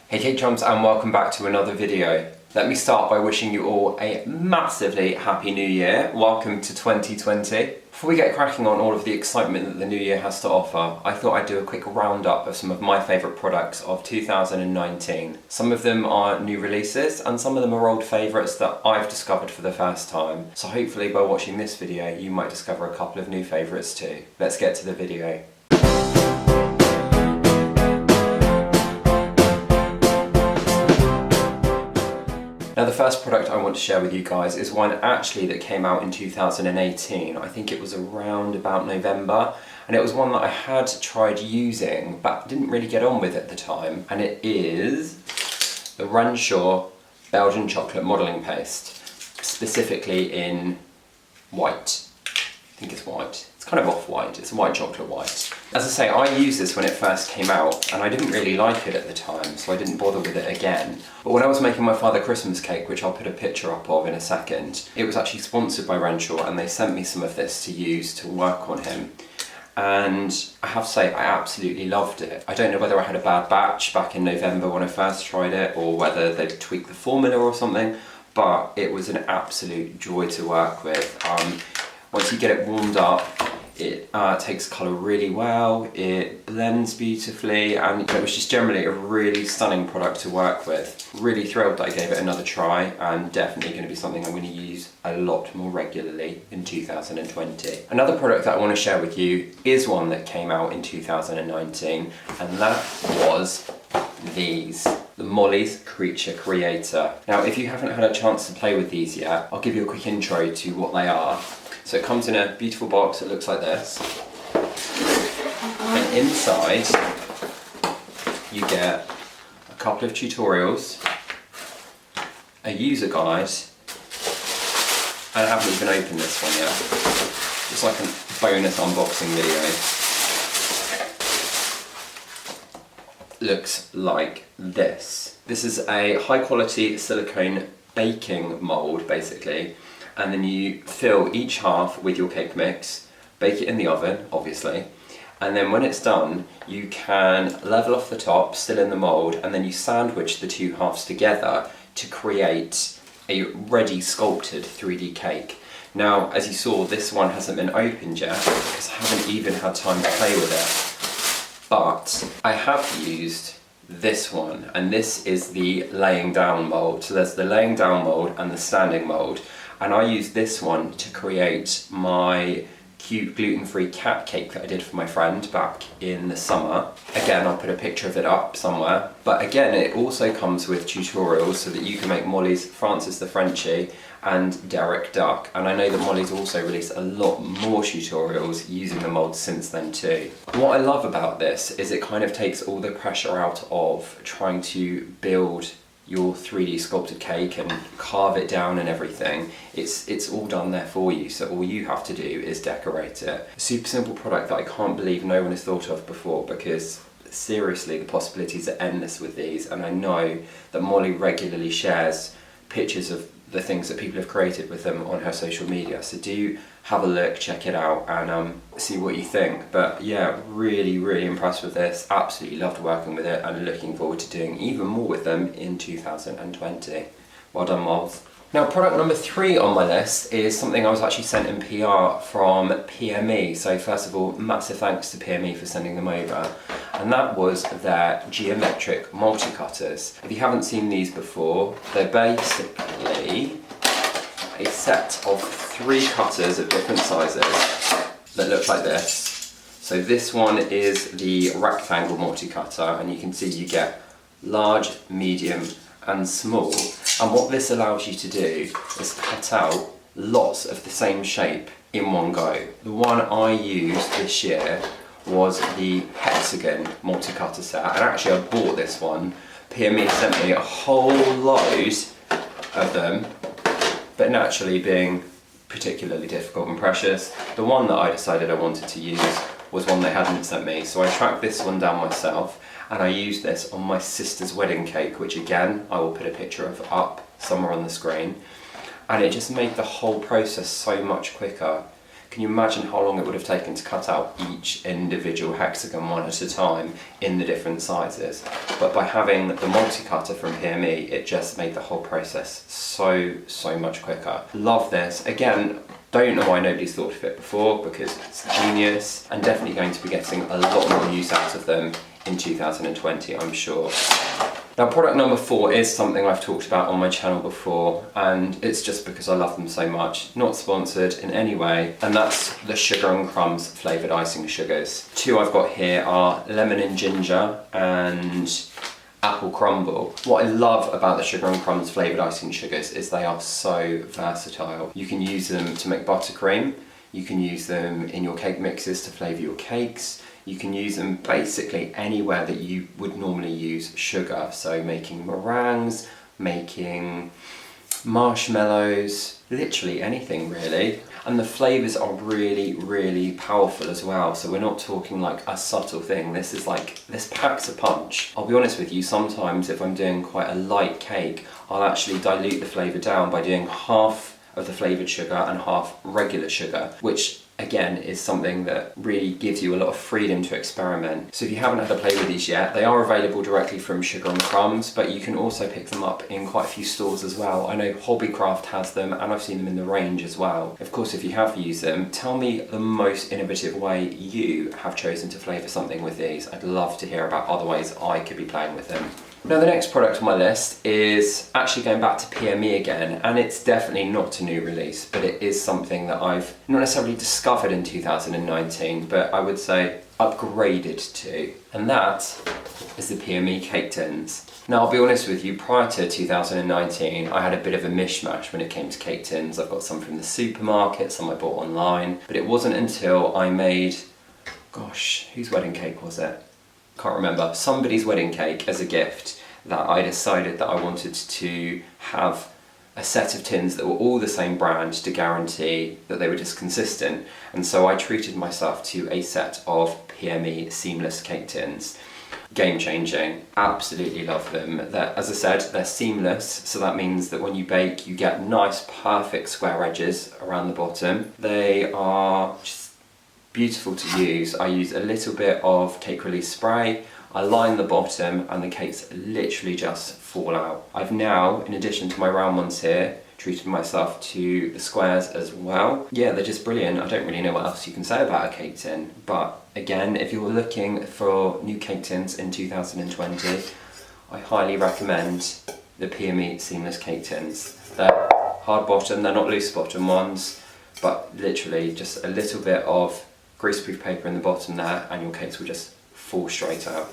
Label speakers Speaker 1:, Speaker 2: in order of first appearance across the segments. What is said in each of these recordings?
Speaker 1: Hey cake chums, and welcome back to another video. Let me start by wishing you all a massively happy new year. Welcome to 2020. Before we get cracking on all of the excitement that the new year has to offer, I thought I'd do a quick roundup of some of my favourite products of 2019. Some of them are new releases and some of them are old favourites that I've discovered for the first time. So hopefully by watching this video you might discover a couple of new favourites too. Let's get to the video. Now the first product I want to share with you guys is one actually that came out in 2018. I think it was around about November, and it was one that I had tried using but didn't really get on with at the time, and it is the Renshaw Belgian chocolate modelling paste, specifically in white. I think it's white. It's kind of off-white, it's white chocolate white. As I say, I used this when it first came out and I didn't really like it at the time, so I didn't bother with it again. But when I was making my father Christmas cake, which I'll put a picture up of in a second, it was actually sponsored by Renshaw and they sent me some of this to use to work on him. And I have to say, I absolutely loved it. I don't know whether I had a bad batch back in November when I first tried it or whether they'd tweaked the formula or something, but it was an absolute joy to work with. Once you get it warmed up, it takes colour really well, it blends beautifully, and it was just generally a really stunning product to work with. Really thrilled that I gave it another try, and definitely going to be something I'm going to use a lot more regularly in 2020. Another product that I want to share with you is one that came out in 2019, and that was these. The Molly's Creature Creator. Now if you haven't had a chance to play with these yet, I'll give you a quick intro to what they are. So it comes in a beautiful box that looks like this, and inside you get a couple of tutorials, a user guide, and I haven't even opened this one yet. Just like a bonus unboxing video. Looks like this. This is a high quality silicone baking mould basically, and then you fill each half with your cake mix, bake it in the oven obviously, and then when it's done you can level off the top, still in the mould, and then you sandwich the two halves together to create a ready sculpted 3D cake. Now as you saw, this one hasn't been opened yet because I haven't even had time to play with it, but I have used this one, and this is the laying down mould. So there's the laying down mould and the standing mould, and I used this one to create my cute gluten-free cat cake that I did for my friend back in the summer. Again, I'll put a picture of it up somewhere, but again it also comes with tutorials so that you can make Molly's Francis the Frenchie and Derek Duck, and I know that Molly's also released a lot more tutorials using the mould since then too. What I love about this is it kind of takes all the pressure out of trying to build your 3D sculpted cake and carve it down and everything. It's all done there for you, so all you have to do is decorate it. A super simple product that I can't believe no one has thought of before, because seriously the possibilities are endless with these, and I know that Molly regularly shares pictures of the things that people have created with them on her social media, so do have a look, check it out, and see what you think. But yeah, really impressed with this, absolutely loved working with it, and looking forward to doing even more with them in 2020. Well done, Mols. Now product number 3 on my list is something I was actually sent in PR from PME, so first of all massive thanks to PME for sending them over, and that was their geometric multi-cutters. If you haven't seen these before, they're basically a set of 3 cutters of different sizes that look like this. So this one is the rectangle multi-cutter, and you can see you get large, medium and small, and what this allows you to do is cut out lots of the same shape in one go. The one I used this year was the hexagon multi-cutter set, and actually I bought this one. PME sent me a whole load of them, but naturally being particularly difficult and precious, the one that I decided I wanted to use was one they hadn't sent me, so I tracked this one down myself, and I used this on my sister's wedding cake, which again I will put a picture of up somewhere on the screen, and it just made the whole process so much quicker. Can you imagine how long it would have taken to cut out each individual hexagon one at a time in the different sizes? But by having the multi-cutter from PME, it just made the whole process so much quicker. Love this. Again, don't know why nobody's thought of it before, because it's genius, and definitely going to be getting a lot more use out of them in 2020, I'm sure. Now, product number 4 is something I've talked about on my channel before, and it's just because I love them so much. Not sponsored in any way, and that's the Sugar and Crumbs flavoured icing sugars. 2 I've got here are lemon and ginger and apple crumble. What I love about the Sugar and Crumbs flavoured icing sugars is they are so versatile. You can use them to make buttercream, you can use them in your cake mixes to flavour your cakes, you can use them basically anywhere that you would normally use sugar. So making meringues, making marshmallows, literally anything really. And the flavours are really powerful as well. So we're not talking like a subtle thing. This packs a punch. I'll be honest with you, sometimes if I'm doing quite a light cake, I'll actually dilute the flavour down by doing half of the flavoured sugar and half regular sugar, which again is something that really gives you a lot of freedom to experiment. So if you haven't had a play with these yet, they are available directly from Sugar and Crumbs, but you can also pick them up in quite a few stores as well. I know Hobbycraft has them, and I've seen them in the range as well. Of course, if you have used them, tell me the most innovative way you have chosen to flavour something with these. I'd love to hear about other ways I could be playing with them. Now, the next product on my list is actually going back to PME again, and it's definitely not a new release, but it is something that I've not necessarily discovered in 2019, but I would say upgraded to, and that is the PME cake tins. Now, I'll be honest with you, prior to 2019, I had a bit of a mishmash when it came to cake tins. I've got some from the supermarket, some I bought online, but it wasn't until I made, gosh, whose wedding cake was it? Can't remember, somebody's wedding cake as a gift, that I decided that I wanted to have a set of tins that were all the same brand to guarantee that they were just consistent. And so I treated myself to a set of PME seamless cake tins. Game changing, absolutely love them. As I said, they're seamless, so that means that when you bake you get nice perfect square edges around the bottom. They are just beautiful to use. I use a little bit of cake release spray, I line the bottom, and the cakes literally just fall out. I've now, in addition to my round ones here, treated myself to the squares as well. Yeah, they're just brilliant. I don't really know what else you can say about a cake tin, but again, if you're looking for new cake tins in 2020, I highly recommend the PME seamless cake tins. They're hard bottom, they're not loose bottom ones, but literally just a little bit of greaseproof paper in the bottom there, and your cakes will just fall straight out.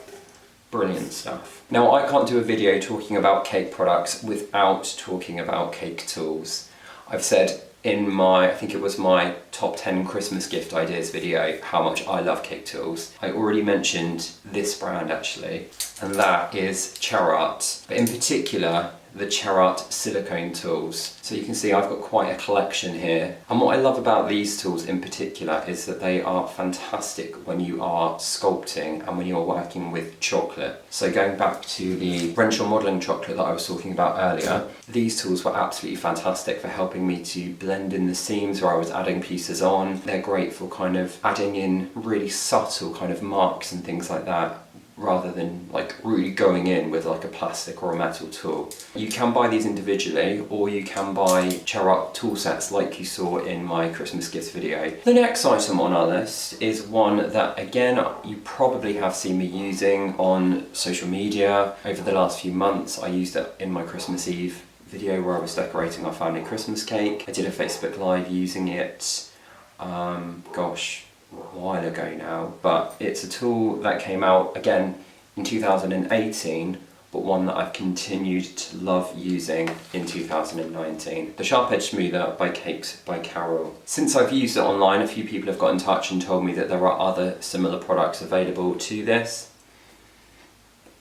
Speaker 1: Brilliant stuff. Now, I can't do a video talking about cake products without talking about cake tools. I've said in my, I think it was my top 10 Christmas gift ideas video, how much I love cake tools. I already mentioned this brand actually, and that is Cherart, but in particular, the Cherart silicone tools. So you can see I've got quite a collection here. And what I love about these tools in particular is that they are fantastic when you are sculpting and when you're working with chocolate. So going back to the Renshaw modelling chocolate that I was talking about earlier, these tools were absolutely fantastic for helping me to blend in the seams where I was adding pieces on. They're great for kind of adding in really subtle kind of marks and things like that, rather than like really going in with like a plastic or a metal tool. You can buy these individually, or you can buy Cherart tool sets like you saw in my Christmas gifts video. The next item on our list is one that again you probably have seen me using on social media over the last few months. I used it in my Christmas Eve video where I was decorating our family Christmas cake. I did a Facebook Live using it, gosh, a while ago now, but it's a tool that came out again in 2018, but one that I've continued to love using in 2019. The Sharp Edge Smoother by Cakes by Carol. Since I've used it online, a few people have got in touch and told me that there are other similar products available to this.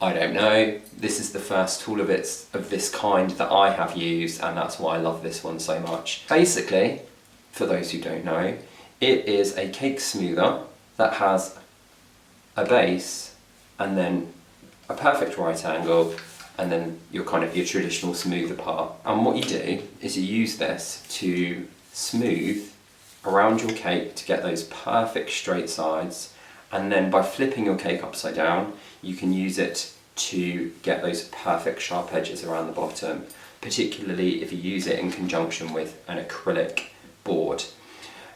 Speaker 1: I don't know. This is the first tool of this kind that I have used, and that's why I love this one so much. Basically, for those who don't know, it is a cake smoother that has a base and then a perfect right angle and then your traditional smoother part. And what you do is you use this to smooth around your cake to get those perfect straight sides, and then by flipping your cake upside down, you can use it to get those perfect sharp edges around the bottom, particularly if you use it in conjunction with an acrylic board.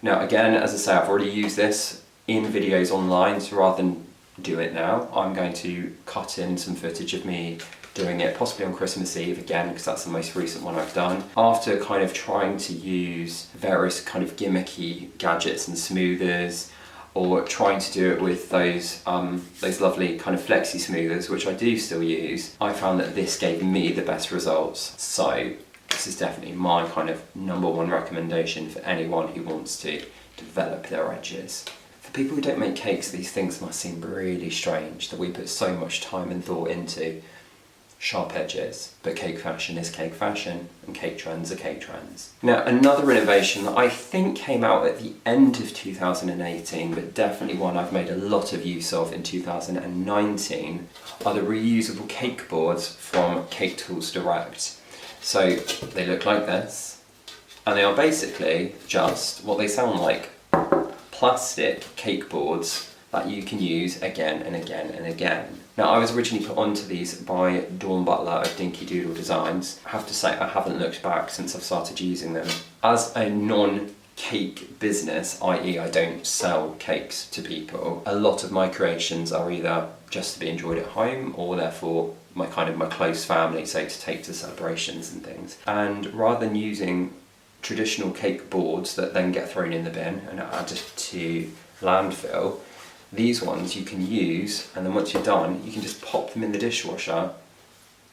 Speaker 1: Now again, as I say, I've already used this in videos online, so rather than do it now, I'm going to cut in some footage of me doing it, possibly on Christmas Eve again, because that's the most recent one I've done. After kind of trying to use various kind of gimmicky gadgets and smoothers, or trying to do it with those lovely kind of flexi smoothers, which I do still use, I found that this gave me the best results. So this is definitely my kind of #1 recommendation for anyone who wants to develop their edges. For people who don't make cakes, these things must seem really strange that we put so much time and thought into sharp edges, but cake fashion is cake fashion and cake trends are cake trends. Now another innovation that I think came out at the end of 2018, but definitely one I've made a lot of use of in 2019, are the reusable cake boards from Cake Tools Direct. So they look like this, and they are basically just what they sound like: plastic cake boards that you can use again and again and again. Now I was originally put onto these by Dawn Butler of Dinky Doodle Designs. I have to say I haven't looked back since I've started using them. As a non-cake business, i.e. I don't sell cakes to people, a lot of my creations are either just to be enjoyed at home or therefore my close family, say, to take to celebrations and things. And rather than using traditional cake boards that then get thrown in the bin and are added to landfill, these ones you can use, and then once you're done, you can just pop them in the dishwasher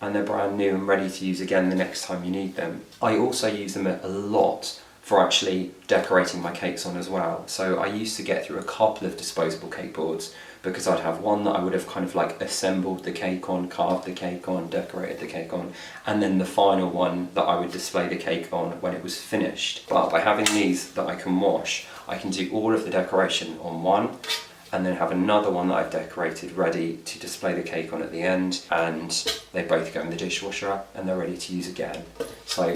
Speaker 1: and they're brand new and ready to use again the next time you need them. I also use them a lot for actually decorating my cakes on as well. So I used to get through a couple of disposable cake boards because I'd have one that I would have kind of like assembled the cake on, carved the cake on, decorated the cake on, and then the final one that I would display the cake on when it was finished. But by having these that I can wash, I can do all of the decoration on one, and then have another one that I've decorated ready to display the cake on at the end, and they both go in the dishwasher and they're ready to use again. So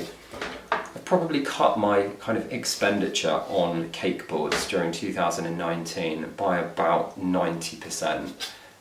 Speaker 1: I've probably cut my kind of expenditure on cake boards during 2019 by about 90%,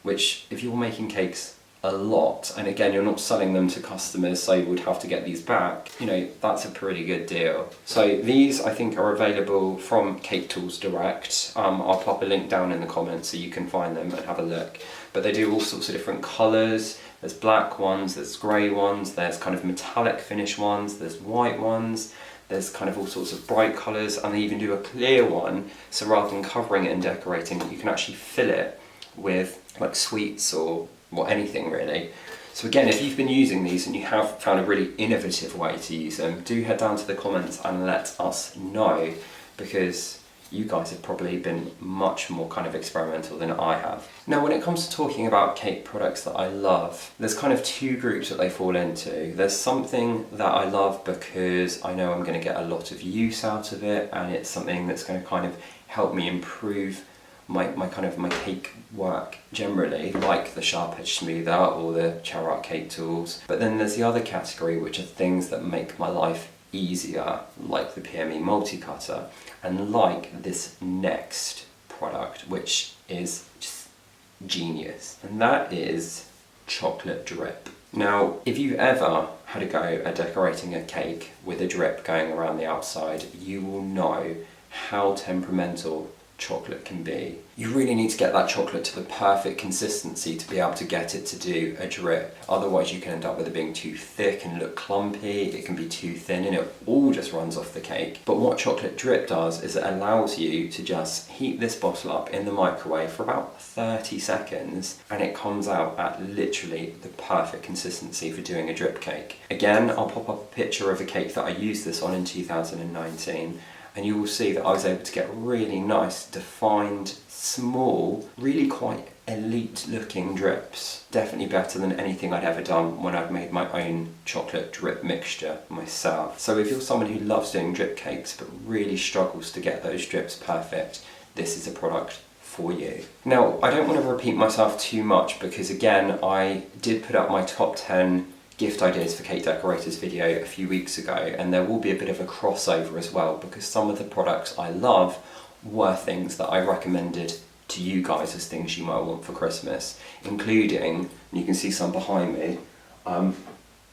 Speaker 1: which if you're making cakes a lot, and again you're not selling them to customers so you would have to get these back, you know, that's a pretty good deal. So these I think are available from Cake Tools Direct. I'll pop a link down in the comments so you can find them and have a look. But they do all sorts of different colours. There's black ones, there's grey ones, there's kind of metallic finish ones, there's white ones, there's kind of all sorts of bright colours, and they even do a clear one, so rather than covering it and decorating it, you can actually fill it with like sweets or anything really. So again, if you've been using these and you have found a really innovative way to use them, do head down to the comments and let us know, because you guys have probably been much more kind of experimental than I have. Now when it comes to talking about cake products that I love, there's kind of two groups that they fall into. There's something that I love because I know I'm going to get a lot of use out of it, and it's something that's going to kind of help me improve my cake work generally, like the Sharp Edge Smoother or the Cherart Cake Tools. But then there's the other category, which are things that make my life easier, like the PME Multi-Cutter, and like this next product, which is just genius, and that is chocolate drip. Now, if you've ever had a go at decorating a cake with a drip going around the outside, you will know how temperamental chocolate can be. You really need to get that chocolate to the perfect consistency to be able to get it to do a drip. Otherwise you can end up with it being too thick and look clumpy, it can be too thin and it all just runs off the cake. But what chocolate drip does is it allows you to just heat this bottle up in the microwave for about 30 seconds and it comes out at literally the perfect consistency for doing a drip cake. Again, I'll pop up a picture of a cake that I used this on in 2019. And you will see that I was able to get really nice, defined, small, really quite elite looking drips. Definitely better than anything I'd ever done when I'd made my own chocolate drip mixture myself. So if you're someone who loves doing drip cakes but really struggles to get those drips perfect, this is a product for you. Now, I don't want to repeat myself too much because again, I did put up my top 10 gift ideas for cake decorators video a few weeks ago, and there will be a bit of a crossover as well, because some of the products I love were things that I recommended to you guys as things you might want for Christmas, including, and you can see some behind me,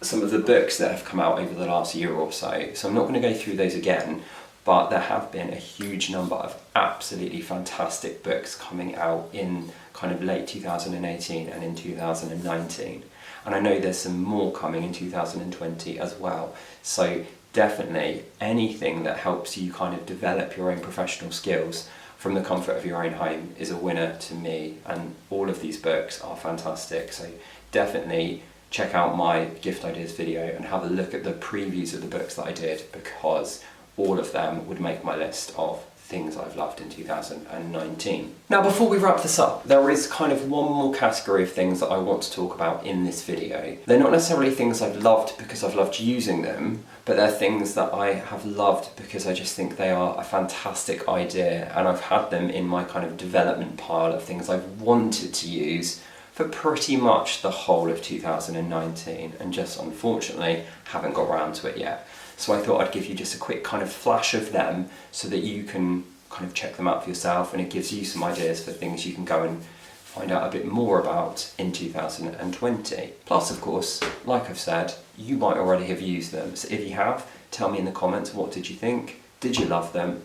Speaker 1: some of the books that have come out over the last year or so. So I'm not going to go through those again, but there have been a huge number of absolutely fantastic books coming out in kind of late 2018 and in 2019. And I know there's some more coming in 2020 as well. So definitely anything that helps you kind of develop your own professional skills from the comfort of your own home is a winner to me. And all of these books are fantastic. So definitely check out my gift ideas video and have a look at the previews of the books that I did, because all of them would make my list of things I've loved in 2019. Now, before we wrap this up, there is kind of one more category of things that I want to talk about in this video. They're not necessarily things I've loved because I've loved using them, but they're things that I have loved because I just think they are a fantastic idea, and I've had them in my kind of development pile of things I've wanted to use for pretty much the whole of 2019, and just unfortunately haven't got around to it yet. So I thought I'd give you just a quick kind of flash of them so that you can kind of check them out for yourself, and it gives you some ideas for things you can go and find out a bit more about in 2020. Plus, of course, like I've said, you might already have used them. So if you have, tell me in the comments, what did you think? Did you love them?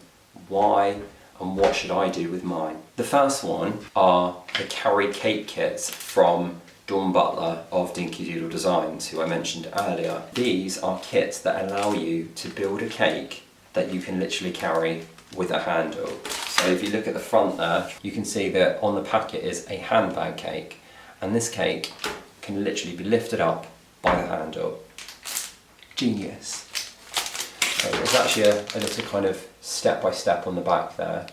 Speaker 1: Why? And what should I do with mine? The first one are the Carrie Cake kits from Dawn Butler of Dinky Doodle Designs, who I mentioned earlier. These are kits that allow you to build a cake that you can literally carry with a handle. So if you look at the front there, you can see that on the packet is a handbag cake, and this cake can literally be lifted up by the handle. Genius. So there's actually a little kind of step-by-step on the back there,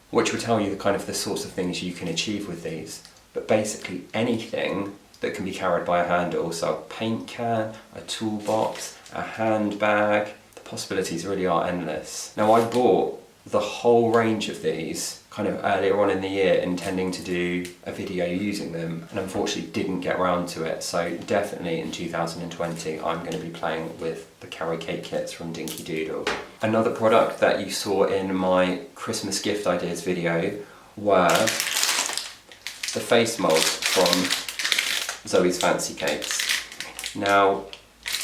Speaker 1: which will tell you the sorts of things you can achieve with these. But basically anything that can be carried by a handle, so a paint can, a toolbox, a handbag, the possibilities really are endless. Now, I bought the whole range of these kind of earlier on in the year, intending to do a video using them, and unfortunately didn't get around to it. So definitely in 2020 I'm going to be playing with the Carrie Cake kits from Dinky Doodle. Another product that you saw in my Christmas gift ideas video were the face molds from Zoe's Fancy Cakes. Now,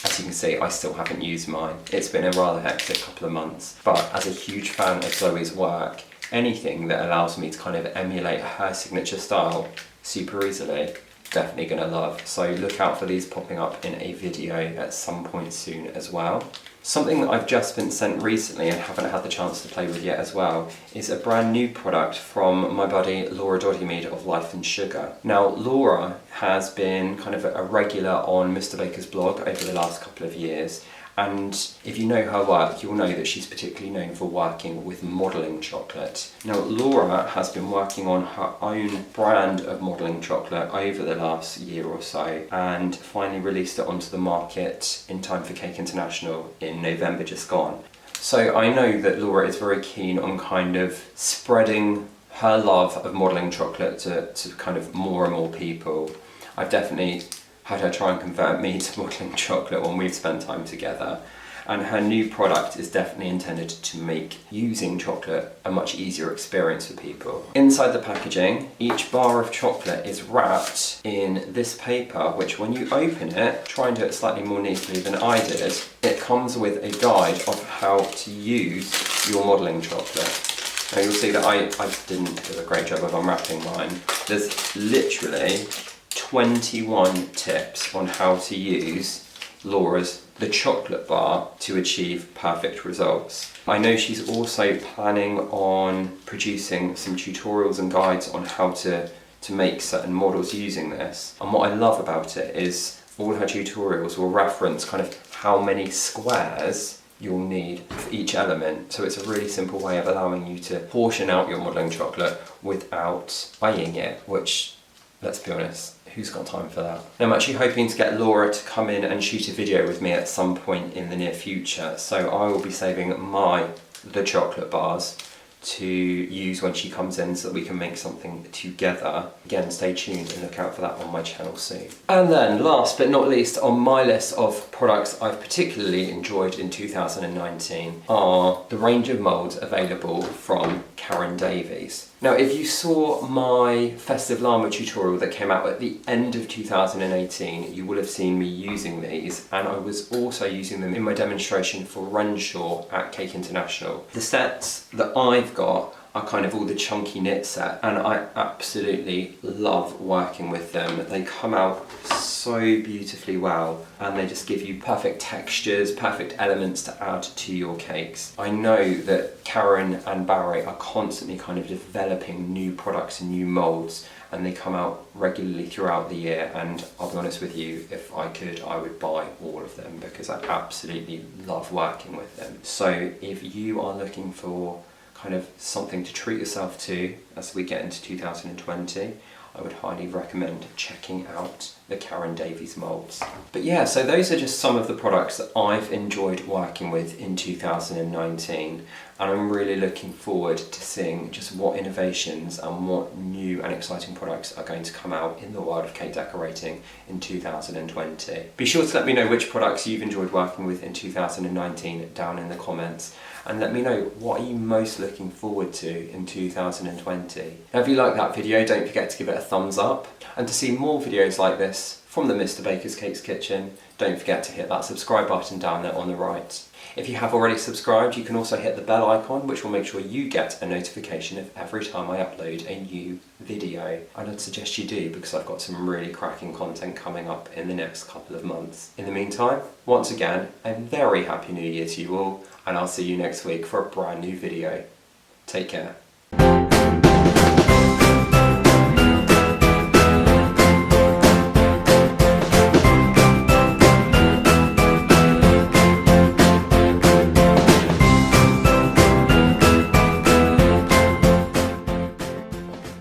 Speaker 1: as you can see, I still haven't used mine. It's been a rather hectic couple of months, but as a huge fan of Zoe's work, anything that allows me to kind of emulate her signature style super easily, definitely gonna love. So look out for these popping up in a video at some point soon as well. Something that I've just been sent recently and haven't had the chance to play with yet as well is a brand new product from my buddy Laura Doddymead of Life and Sugar. Now, Laura has been kind of a regular on Mr. Baker's blog over the last couple of years, and if you know her work, you'll know that she's particularly known for working with modelling chocolate. Now, Laura has been working on her own brand of modelling chocolate over the last year or so, and finally released it onto the market in time for Cake International in November just gone. So I know that Laura is very keen on kind of spreading her love of modelling chocolate to kind of more and more people. I've definitely had her try and convert me to modelling chocolate when we've spent time together. And her new product is definitely intended to make using chocolate a much easier experience for people. Inside the packaging, each bar of chocolate is wrapped in this paper, which when you open it, try and do it slightly more neatly than I did, it comes with a guide of how to use your modelling chocolate. Now you'll see that I didn't do a great job of unwrapping mine. There's literally 21 tips on how to use Laura's The Chocolate Bar to achieve perfect results. I know she's also planning on producing some tutorials and guides on how to make certain models using this. And what I love about it is all her tutorials will reference kind of how many squares you'll need for each element. So it's a really simple way of allowing you to portion out your modelling chocolate without eyeing it, which, let's be honest, who's got time for that? Now, I'm actually hoping to get Laura to come in and shoot a video with me at some point in the near future, so I will be saving my The Chocolate Bars to use when she comes in so that we can make something together. Again, stay tuned and look out for that on my channel soon. And then last but not least on my list of products I've particularly enjoyed in 2019 are the range of moulds available from Karen Davies. Now, if you saw my Festive Llama tutorial that came out at the end of 2018, you will have seen me using these, and I was also using them in my demonstration for Renshaw at Cake International. The sets that I've got are kind of all the chunky knit set, and I absolutely love working with them. They come out so beautifully well, and they just give you perfect textures, perfect elements to add to your cakes. I know that Karen and Barry are constantly kind of developing new products and new moulds, and they come out regularly throughout the year, and I'll be honest with you, if I could, I would buy all of them because I absolutely love working with them. So if you are looking for kind of something to treat yourself to as we get into 2020, I would highly recommend checking out the Karen Davies moulds. But yeah, so those are just some of the products that I've enjoyed working with in 2019, and I'm really looking forward to seeing just what innovations and what new and exciting products are going to come out in the world of cake decorating in 2020. Be sure to let me know which products you've enjoyed working with in 2019 down in the comments, and let me know what are you most looking forward to in 2020. Now, if you like that video, don't forget to give it a thumbs up, and to see more videos like this from the Mr. Baker's Cakes Kitchen, don't forget to hit that subscribe button down there on the right. If you have already subscribed, you can also hit the bell icon, which will make sure you get a notification of every time I upload a new video. And I'd suggest you do, because I've got some really cracking content coming up in the next couple of months. In the meantime, once again, a very happy new year to you all, and I'll see you next week for a brand new video. Take care.